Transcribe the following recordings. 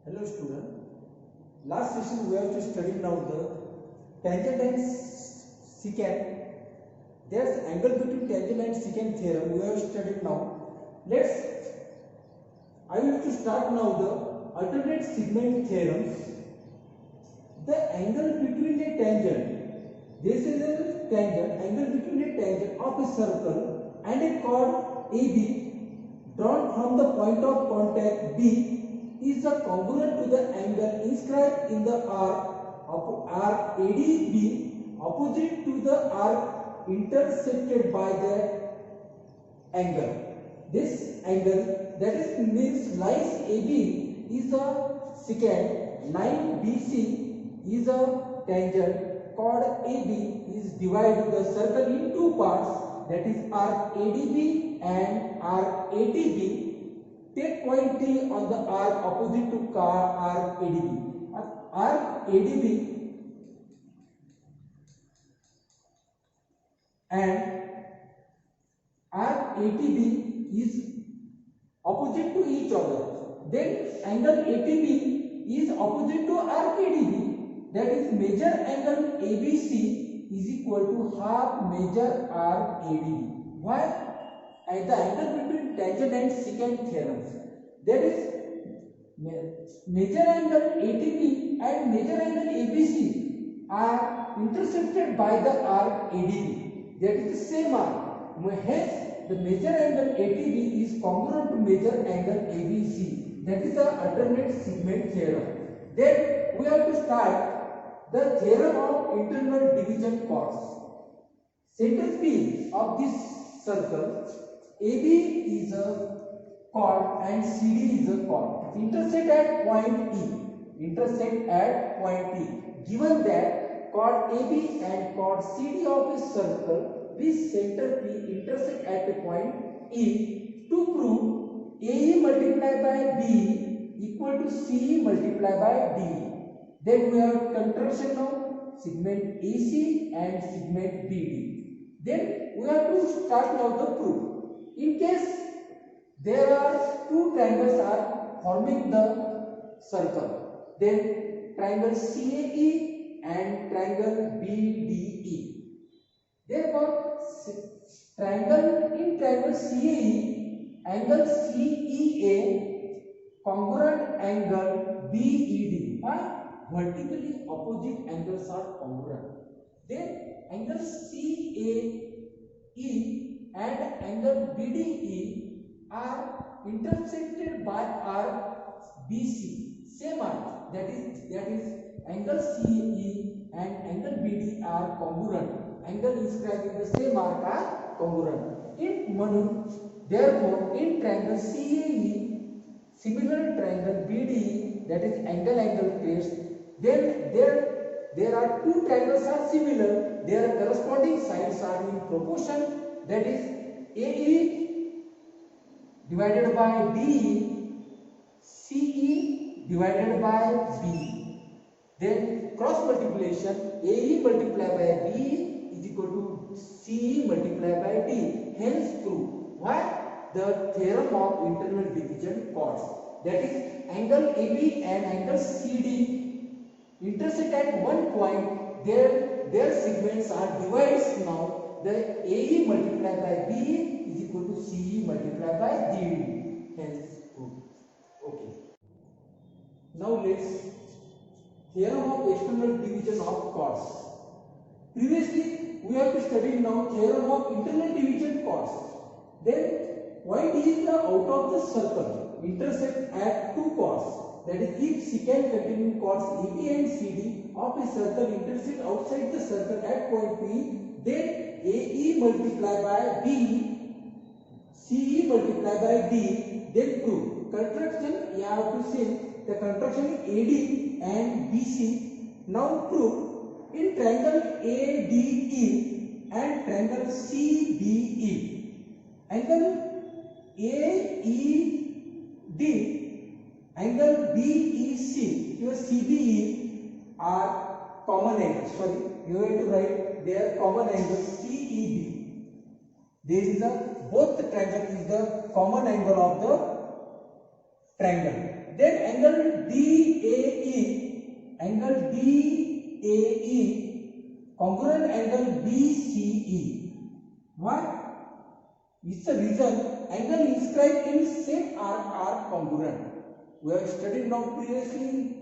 Hello student. Last session we have to study now the tangent and secant. There's angle between tangent and secant theorem we have studied now. I will to start now the alternate segment theorems. The angle between a tangent. This is a tangent. Angle between a tangent of a circle and a chord AB drawn from the point of contact B is congruent to the angle inscribed in the arc ADB opposite to the arc intercepted by that angle. This angle, that is means lines AB is a secant, line BC is a tangent, chord AB is divided the circle in two parts, that is arc ADB and arc ATB. Take point T on the arc opposite to arc ADB. Arc ADB and arc ATB is opposite to each other. Then angle ATB is opposite to arc ADB. That is measure angle ABC is equal to half measure arc ADB. Why? At the angle between tangent and secant theorems, that is measure angle ATB and measure angle ABC are intercepted by the arc ADB. That is the same arc. Hence, the measure angle ATB is congruent to measure angle ABC. That is the alternate segment theorem. Then we have to start the theorem of internal division chords. Centerpiece of this circle, AB is a chord and CD is a chord. Intersect at point E. Intersect at point E. Given that chord AB and chord CD of a circle, this center P intersect at the point E. To prove AE multiplied by B equal to CE multiplied by D. Then we have construction of segment AC and segment BD. Then we have to start now the proof. In case there are two triangles are forming the circle, then triangle CAE and triangle BDE. Therefore, triangle CAE, angle CEA congruent angle BED. Why? Vertically opposite angles are congruent. Then angle CAE and angle BDE are intersected by arc BC, same arc, that is angle CE and angle BD are congruent. Angle inscribed in the same arc are congruent. Therefore, in triangle CAE, similar triangle BDE, that is angle pairs, then there are two triangles are similar, their corresponding sides are in proportion, that is AE divided by DE, CE divided by B. Then cross multiplication, AE multiplied by BE is equal to CE multiplied by D. Hence proof. Why? The theorem of internal division chords. That is angle AB and angle CD intersect at one point. Their segments are divided now. The AE multiplied by BE is equal to CE multiplied by DD. Hence proof. Okay. Now let's theorem of external division of chords. Previously we have to study now theorem of internal division chords. Then point is the out of the circle intersect at two chords. That is, if secant continuing chords AB and CD of a circle intersect outside the circle at point P, then AE multiplied by B, CE multiplied by D, then prove. Construction, you have to say the construction AD and BC. Now prove in triangle ADE and triangle CBE. Angle AED, angle BEC, your CBE are common angles. Sorry, you have to write their common angles CEB. There is both the triangle is the common angle of the triangle. Then angle D congruent angle BCE. Why? It's the reason angle inscribed in same arc are congruent. We have studied now previously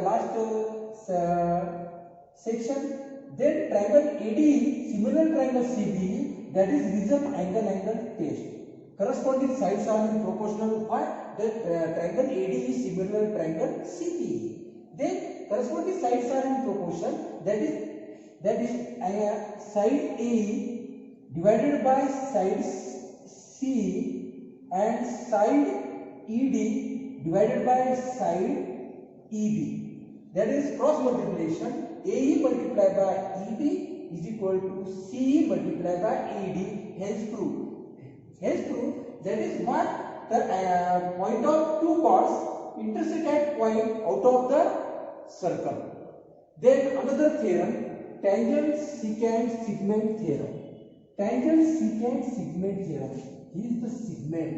last section. Then triangle ADE, similar triangle CBE, that is reason angle test. Corresponding sides are in proportional. Why? The triangle ADE is similar triangle CBE. Then corresponding sides are in proportion. That is side AE divided by side C and side ED divided by side EB. That is cross multiplication. AE multiplied by EB is equal to CE multiplied by ED. Hence proof. That is what the point of two chords intersect at point out of the circle. Then another theorem, tangent secant segment theorem. Tangent secant segment theorem is the segment.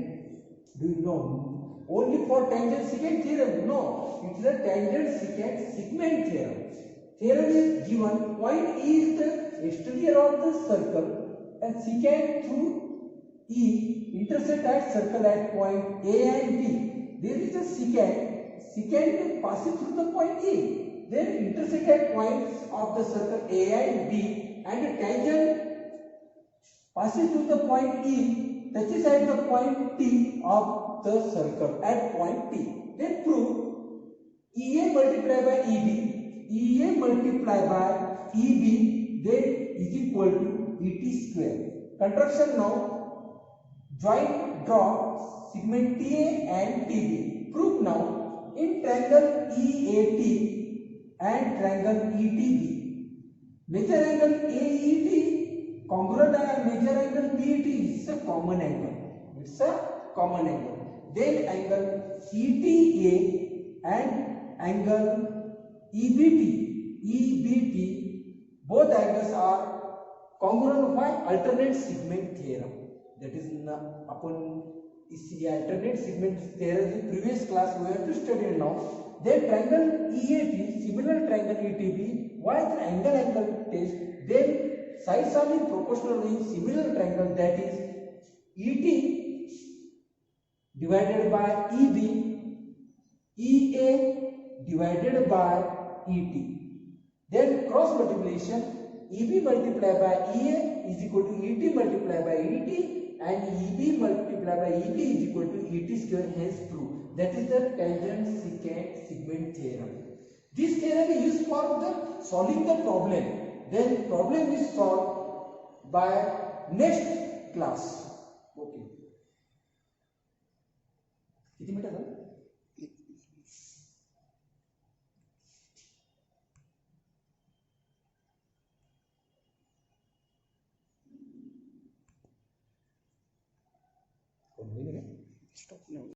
Do you know? Only for tangent secant theorem? No, it is a tangent secant segment theorem. Theorem is given point E is the exterior of the circle and secant through E intersect at circle at point A and B. There is a secant passing through the point E. Then intersect at points of the circle A and B, and the tangent passing through the point E touches at the point T of the circle at point T. Then prove EA multiplied by EA multiplied by EB, then is equal to ET square. Construction now. Draw segment TA and TB. Prove now in triangle EAT and triangle ETB. Major angle AET congruent major angle BET is a common angle. It's a common angle. Then angle ETA and angle EBT, both angles are congruent by alternate segment theorem. That is upon alternate segment theorem in previous class we have to study now. Then triangle EAT, similar triangle ETB, why the angle test? Then sides are in proportional in similar triangle, that is ET divided by EB, EA divided by ET. Then cross multiplication, EB multiplied by EA is equal to ET multiplied by ET, and EB multiplied by EB is equal to ET square. Hence proof. That is the tangent secant segment theorem. This theorem is used for the solving the problem. Then problem is solved by next class. Okay. किती मिनिटं झालं? Stop now.